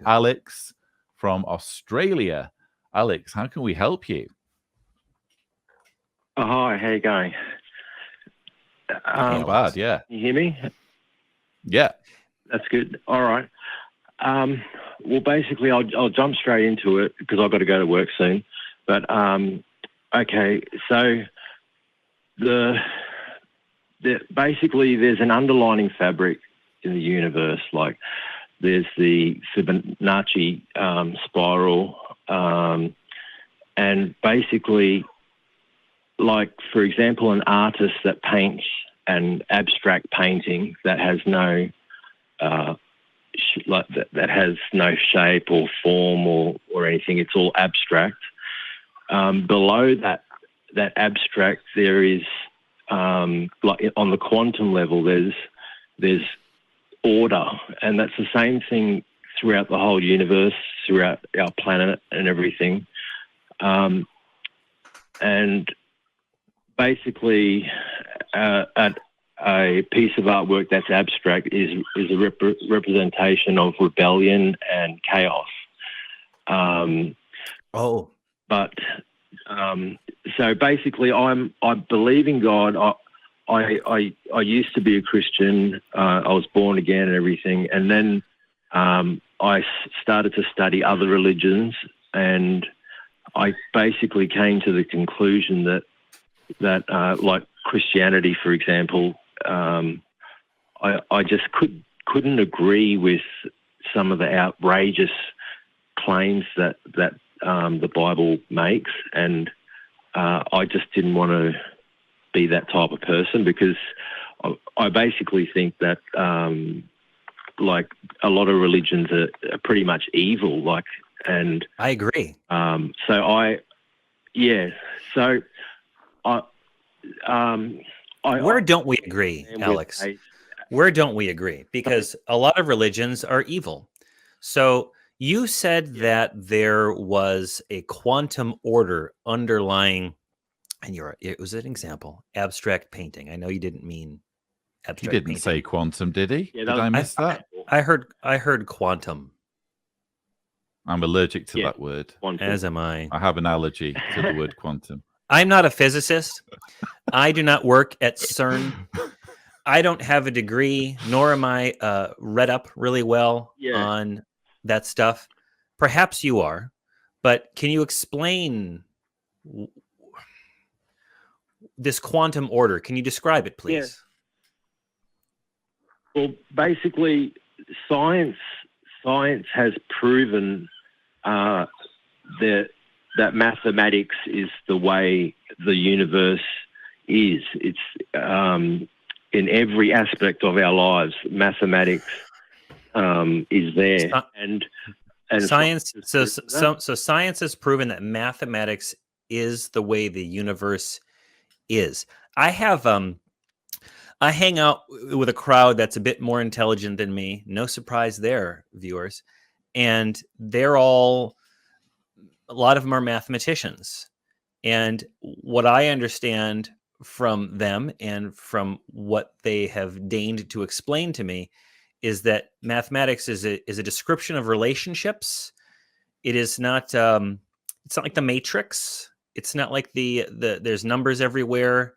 Alex from Australia. Alex, how can we help you? Oh, hi, how you going? Not bad, yeah. Can you hear me? Yeah. That's good. All right. Well, basically, I'll jump straight into it because I've got to go to work soon. But, okay, so basically there's an underlining fabric in the universe. Like there's the Fibonacci spiral, and basically, like, for example, an artist that paints an abstract painting that has no that has no shape or form or anything. It's all abstract. Below that abstract, there is like on the quantum level, there's order, and that's the same thing throughout the whole universe, throughout our planet and everything. And basically, a piece of artwork that's abstract is a representation of rebellion and chaos. But so basically, I believe in God. I used to be a Christian. I was born again and everything, and then I started to study other religions, and I basically came to the conclusion that like Christianity, for example, I just couldn't agree with some of the outrageous claims that the Bible makes, and I just didn't want to be that type of person, because I basically think that like a lot of religions are pretty much evil. Like, and I agree. Where don't we agree, Alex? Where don't we agree? Because a lot of religions are evil. So you said that there was a quantum order underlying, and it was an example, abstract painting. I know you didn't mean abstract painting. He didn't say quantum, did he? Yeah, did I miss that? I heard quantum. I'm allergic to that word. Quantum. As am I. I have an allergy to the word quantum. I'm not a physicist. I do not work at CERN. I don't have a degree, nor am I read up really well on that stuff. Perhaps you are, but can you explain this quantum order? Can you describe it, please? Yeah. Well, basically, science has proven that mathematics is the way the universe is. It's in every aspect of our lives, mathematics is there, and science. So science has proven that mathematics is the way the universe is. I hang out with a crowd that's a bit more intelligent than me. No surprise there, viewers. And a lot of them are mathematicians. And what I understand from them and from what they have deigned to explain to me is that mathematics is a description of relationships. It is not it's not like the Matrix. It's not like there's numbers everywhere.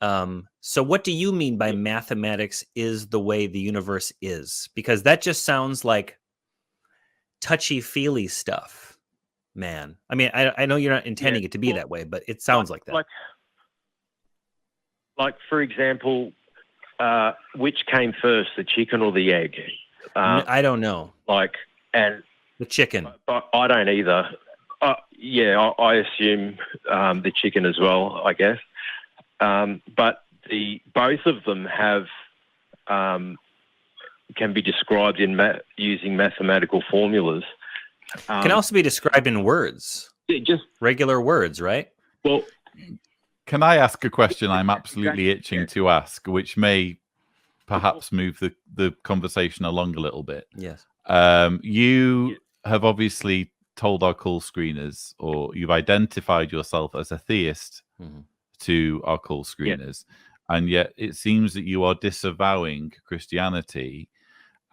So what do you mean by mathematics is the way the universe is? Because that just sounds like touchy-feely stuff, man. I mean, I know you're not intending it to be that way, but it sounds like that. Like for example, which came first, the chicken or the egg? I don't know. And the chicken. I don't either. I assume the chicken as well, I guess. But both of them can be described using mathematical formulas. Can also be described in words. Just regular words, right? Well, can I ask a question I'm absolutely itching to ask, which may perhaps move the conversation along a little bit? Yes. You have obviously told our call screeners, or you've identified yourself as a theist to our call screeners, and yet it seems that you are disavowing Christianity.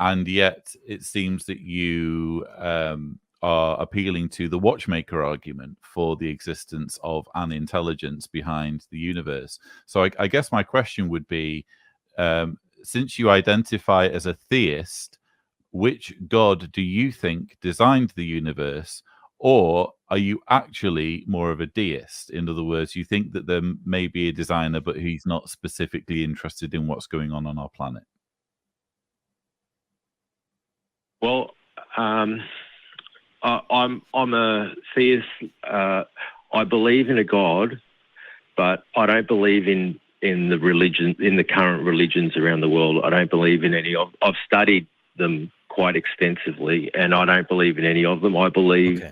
and yet it seems that you are appealing to the watchmaker argument for the existence of an intelligence behind the universe. So I guess my question would be, since you identify as a theist, which God do you think designed the universe? Or are you actually more of a deist? In other words, you think that there may be a designer, but he's not specifically interested in what's going on our planet? Well, I'm a theist. I believe in a God, but I don't believe in the religion, in the current religions around the world. I don't believe in any of. I've studied them quite extensively, and I don't believe in any of them. I believe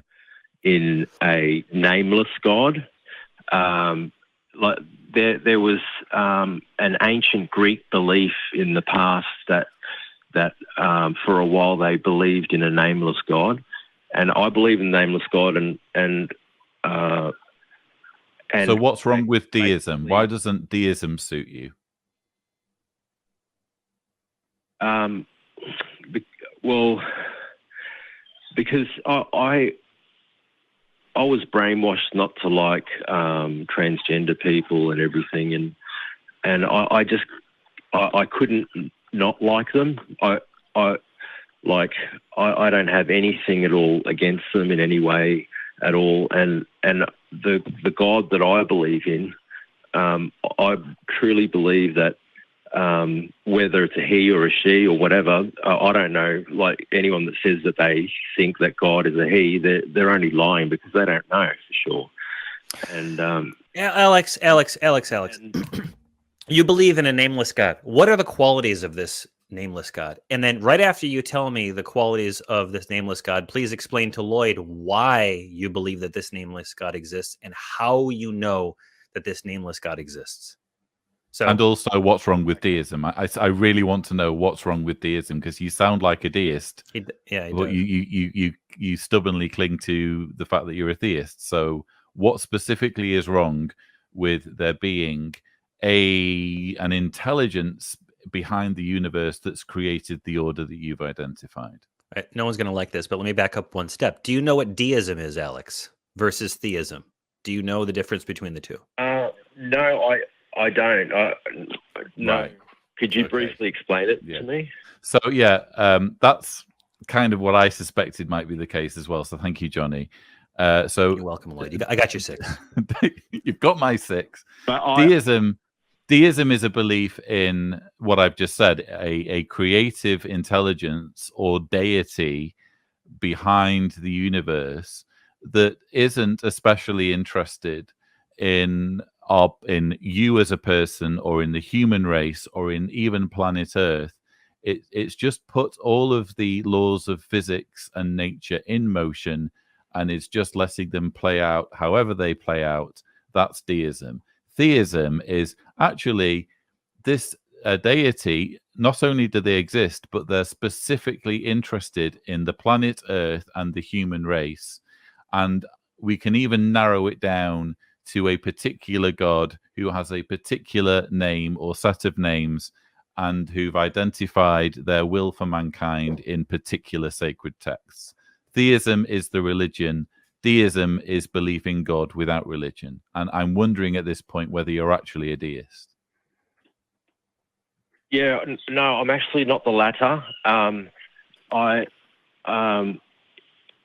in a nameless God. Like there was an ancient Greek belief in the past that for a while they believed in a nameless God, and I believe in nameless God. And so what's wrong with deism? Why doesn't deism suit you? Well, because I was brainwashed not to like transgender people and everything, and I couldn't not like them. I don't have anything at all against them in any way at all, and the God that I believe in, I truly believe that whether it's a he or a she or whatever, I don't know. Like anyone that says that they think that God is a he, they're only lying because they don't know for sure. And Alex, you believe in a nameless God. What are the qualities of this nameless God? And then right after you tell me the qualities of this nameless God, please explain to Lloyd why you believe that this nameless God exists and how you know that this nameless God exists. So, and also what's wrong with deism. I really want to know what's wrong with deism, because you sound like a deist, but you stubbornly cling to the fact that you're a theist. So what specifically is wrong with there being an intelligence behind the universe that's created the order that you've identified? No one's going to like this, but let me back up one step. Do you know what deism is, Alex, versus theism? Do you know the difference between the two? No, I don't. No. Right. Could you briefly explain it to me? So, that's kind of what I suspected might be the case as well. So thank you, Johnny. So you're welcome, Lloyd. I got your 6. You've got my 6. But Deism is a belief in what I've just said, a creative intelligence or deity behind the universe that isn't especially interested in you as a person, or in the human race, or in even planet Earth. It's just put all of the laws of physics and nature in motion, and it's just letting them play out however they play out. That's deism. Theism is actually this deity. Not only do they exist, but they're specifically interested in the planet Earth and the human race. And we can even narrow it down to a particular God who has a particular name or set of names, and who've identified their will for mankind in particular sacred texts. Theism is the religion. Deism is belief in God without religion. And I'm wondering at this point whether you're actually a deist. Yeah, no, I'm actually not the latter. I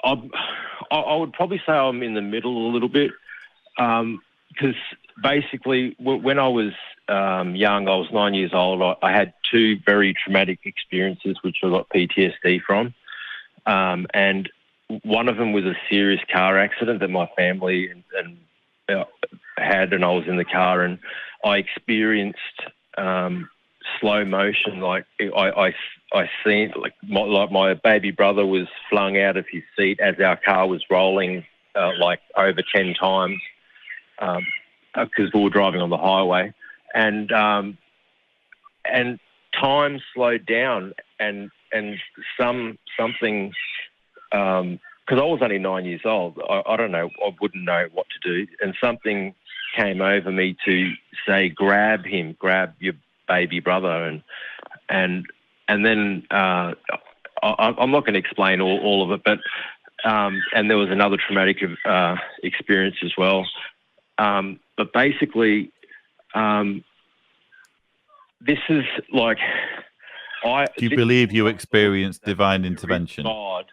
would probably say I'm in the middle a little bit, because basically when I was young, I was 9 years old, I had 2 very traumatic experiences which I got PTSD from. And one of them was a serious car accident that my family had, and I was in the car, and I experienced slow motion. Like I seen like my baby brother was flung out of his seat as our car was rolling like over 10 times, because we were driving on the highway, and time slowed down, and something, because I was only 9 years old, I don't know, I wouldn't know what to do, and something came over me to say, grab your baby brother, and then I'm not going to explain all of it, but and there was another traumatic experience as well. But basically, this is like Do you believe you experienced divine intervention? God.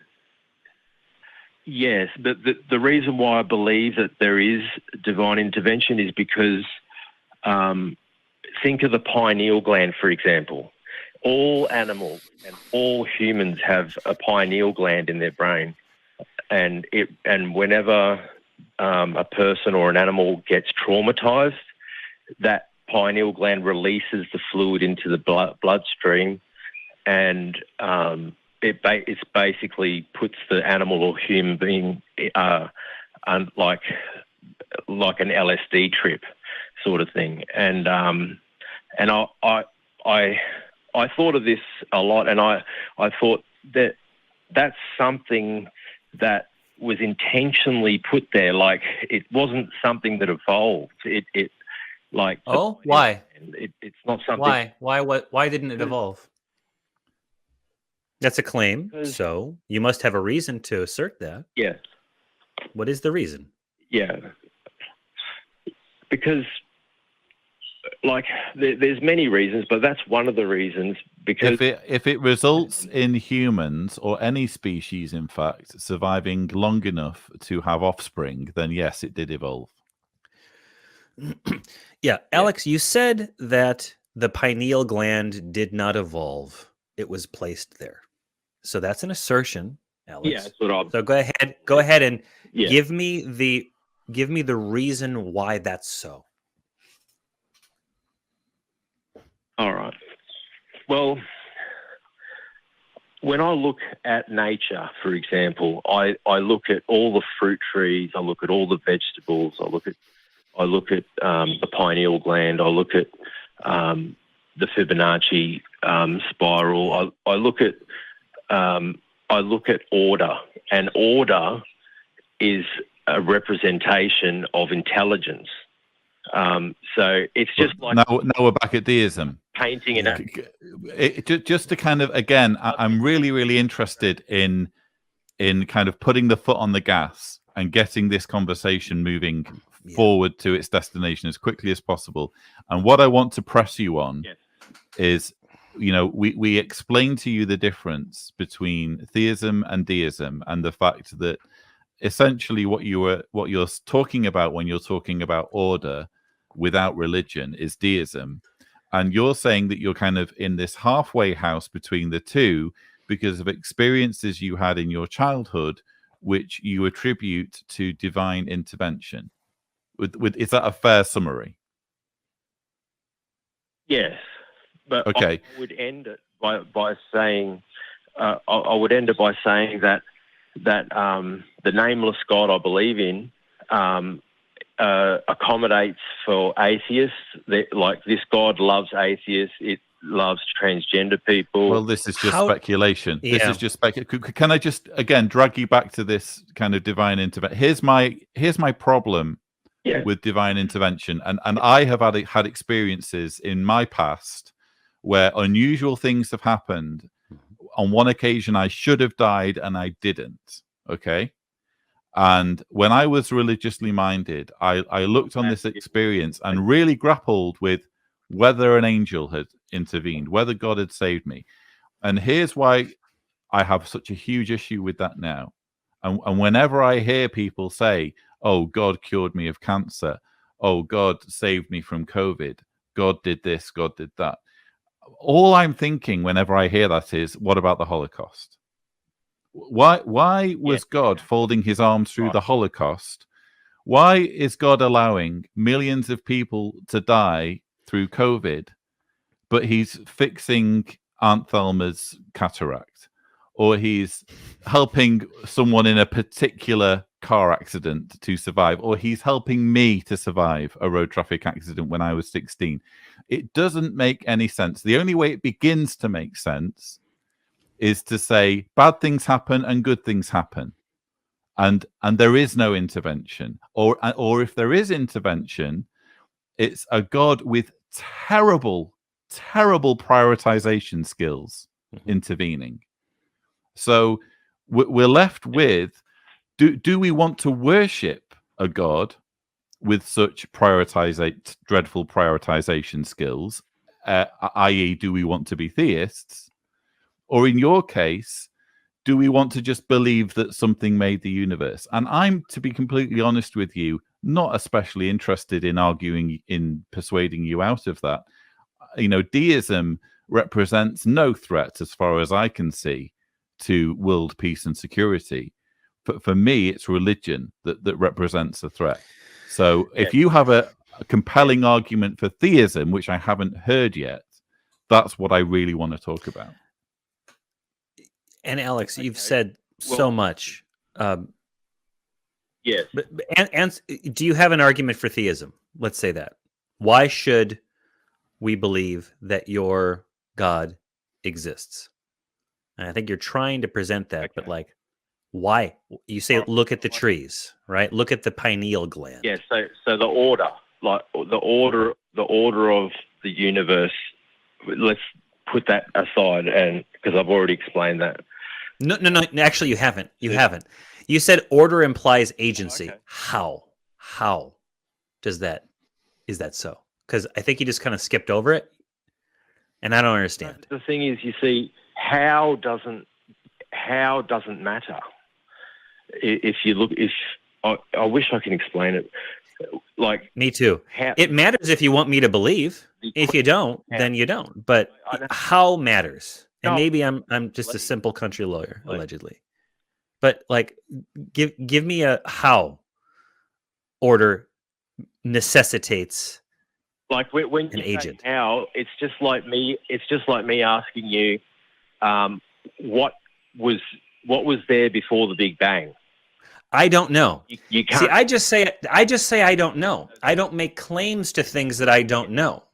Yes, but the reason why I believe that there is divine intervention is because think of the pineal gland, for example. All animals and all humans have a pineal gland in their brain, and whenever a person or an animal gets traumatized, that pineal gland releases the fluid into the bloodstream, and it basically puts the animal or human being like an LSD trip sort of thing. And I thought of this a lot, and I thought that that's something that was intentionally put there. Like, it wasn't something that evolved. It's not something. Why didn't it evolve? That's a claim. So you must have a reason to assert that. Yeah. What is the reason? Yeah. Because, like, there's many reasons, but that's one of the reasons. Because if it results in humans or any species, in fact, surviving long enough to have offspring, then yes, it did evolve. Yeah, Alex, you said that the pineal gland did not evolve; it was placed there. So that's an assertion, Alex. Yeah, that's what I'm. So go ahead and give me the reason why that's so. All right. Well, when I look at nature, for example, I look at all the fruit trees, I look at all the vegetables, I look at the pineal gland, I look at the Fibonacci spiral. I look at order, and order is a representation of intelligence. So it's just like now we're back at deism. Painting just to kind of, again, I'm really interested in kind of putting the foot on the gas and getting this conversation moving forward to its destination as quickly as possible. And what I want to press you on is, we explained to you the difference between theism and deism, and the fact that essentially what you're talking about when you're talking about order without religion is deism. And you're saying that you're kind of in this halfway house between the two because of experiences you had in your childhood, which you attribute to divine intervention. Is that a fair summary? Yes, but okay. I would end it by saying that the nameless God I believe in accommodates for atheists. Like, this God loves atheists. It loves transgender people. Well, this is just speculation. This is just Can I just again drag you back to this kind of divine intervention? Here's my problem with divine intervention, and I have had experiences in my past where unusual things have happened. On one occasion, I should have died and I didn't. Okay. And when I was religiously minded, I looked on this experience and really grappled with whether an angel had intervened, whether God had saved me. And here's why I have such a huge issue with that now. And whenever I hear people say, oh, God cured me of cancer, oh, God saved me from COVID, God did this, God did that, all I'm thinking whenever I hear that is, what about the Holocaust? Why was God folding his arms through the Holocaust? Why is God allowing millions of people to die through COVID, but he's fixing Aunt Thelma's cataract, or he's helping someone in a particular car accident to survive, or he's helping me to survive a road traffic accident when I was 16? It doesn't make any sense. The only way it begins to make sense is to say bad things happen and good things happen, and there is no intervention, or if there is intervention, it's a God with terrible prioritization skills. intervening. So we're left with, do we want to worship a God with such dreadful prioritization skills, i.e., do we want to be theists? Or in your case, do we want to just believe that something made the universe? And I'm, to be completely honest with you, not especially interested in persuading you out of that. Deism represents no threat, as far as I can see, to world peace and security. For me, it's religion that represents a threat. So if you have a compelling argument for theism, which I haven't heard yet, that's what I really want to talk about. And Alex, you've said so much. Yes. And do you have an argument for theism? Let's say that. Why should we believe that your God exists? And I think you're trying to present that, but like, why? You say, look at the trees, right? Look at the pineal gland. Yeah. So the order, like the order of the universe. Let's put that aside, and because I've already explained that. No. Actually, you haven't. You haven't. You said order implies agency. Okay. How is that so? Because I think you just kind of skipped over it, and I don't understand. The thing is, you see, how doesn't matter. If you look, I wish I can explain it. Like me too. It matters if you want me to believe. If you don't, then you don't. But how matters. And maybe I'm just a simple country lawyer, allegedly. But like, give me a how order necessitates like when an agent. How it's just like me asking you, what was there before the Big Bang? I don't know. You can't. See, I just say I don't know. I don't make claims to things that I don't know.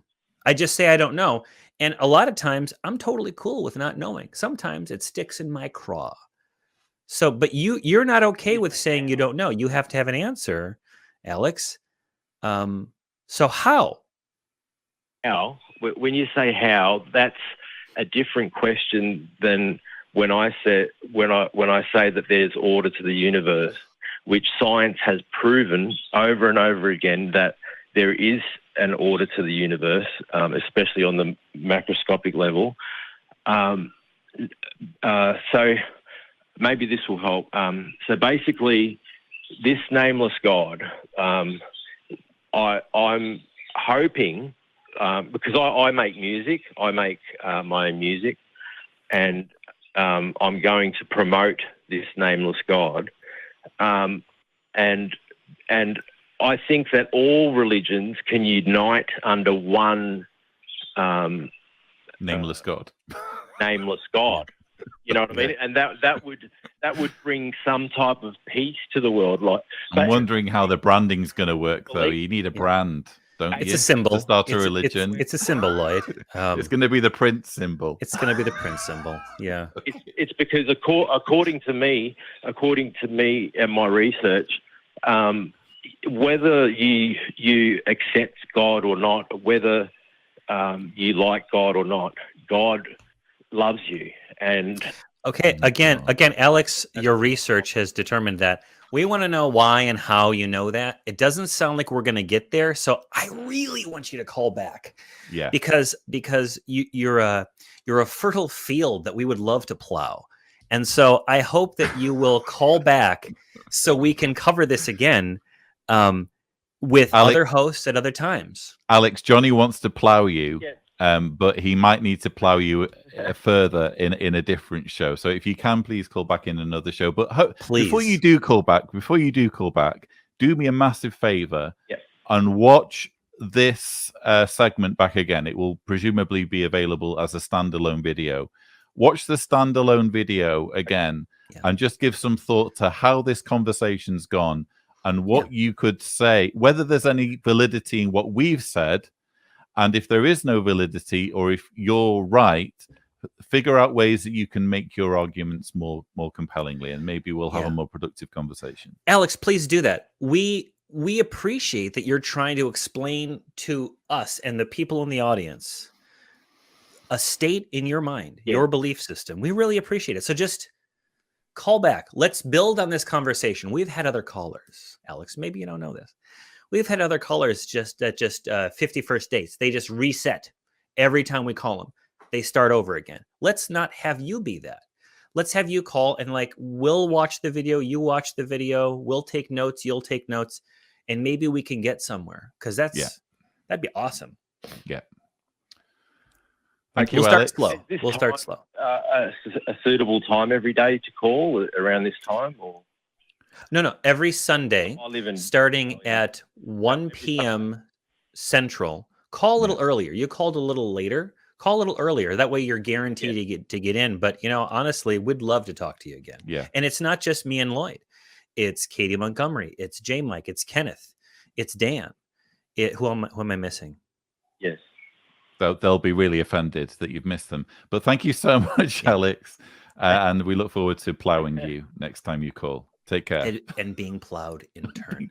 I just say I don't know. And a lot of times I'm totally cool with not knowing. Sometimes it sticks in my craw. So, but you're not okay with saying you don't know. You have to have an answer, Alex. So how? How? When you say how, that's a different question than when I say that there's order to the universe, which science has proven over and over again that there is an order to the universe, especially on the macroscopic level. So maybe this will help. So basically, this nameless God, I'm hoping, because I make music, I make my own music, and I'm going to promote this nameless God, and I think that all religions can unite under one nameless God. Nameless God. You know what I mean? And that would bring some type of peace to the world. Like, I'm wondering how the branding's going to work, though. You need a brand. It's a symbol. To start a religion. It's a symbol, Lloyd. It's going to be the Prince symbol. It's going to be the Prince symbol. Yeah. It's because according to me and my research, whether you accept God or not, whether you like God or not, God loves you. And okay, again, Alex, your research has determined that. We want to know why and how you know that. It doesn't sound like we're going to get there, so I really want you to call back. Yeah. Because you're a fertile field that we would love to plow. And so I hope that you will call back so we can cover this again with other hosts at other times. Alex, Johnny wants to plow you. Yes. But he might need to plow you further in a different show. So if you can, please call back in another show. But before you do call back, do me a massive favor and watch this segment back again. It will presumably be available as a standalone video. Watch the standalone video again and just give some thought to how this conversation's gone and what you could say, whether there's any validity in what we've said. And if there is no validity, or if you're right, figure out ways that you can make your arguments more compellingly, and maybe we'll have a more productive conversation. Alex, please do that. We appreciate that you're trying to explain to us and the people in the audience a state in your mind, your belief system. We really appreciate it. So just call back. Let's build on this conversation. We've had other callers, Alex. Maybe you don't know this. We've had other callers just 51st dates. They just reset every time we call them. They start over again. Let's not have you be that. Let's have you call and like, we'll watch the video. You watch the video. We'll take notes. You'll take notes. And maybe we can get somewhere, because that'd be awesome. Yeah. Thank you, we'll Alex. start slow. We'll start slow. A suitable time every day to call around this time, or no, every Sunday, starting at 1 p.m. Central. Call a little earlier. You called a little later. Call a little earlier. That way, you're guaranteed to get in. But honestly, we'd love to talk to you again. Yeah. And it's not just me and Lloyd. It's Katie Montgomery. It's J. Mike. It's Kenneth. It's Dan. Who am I missing? Yes. They'll be really offended that you've missed them. But thank you so much, Alex. And we look forward to plowing you next time you call. Take care. And being plowed in turn.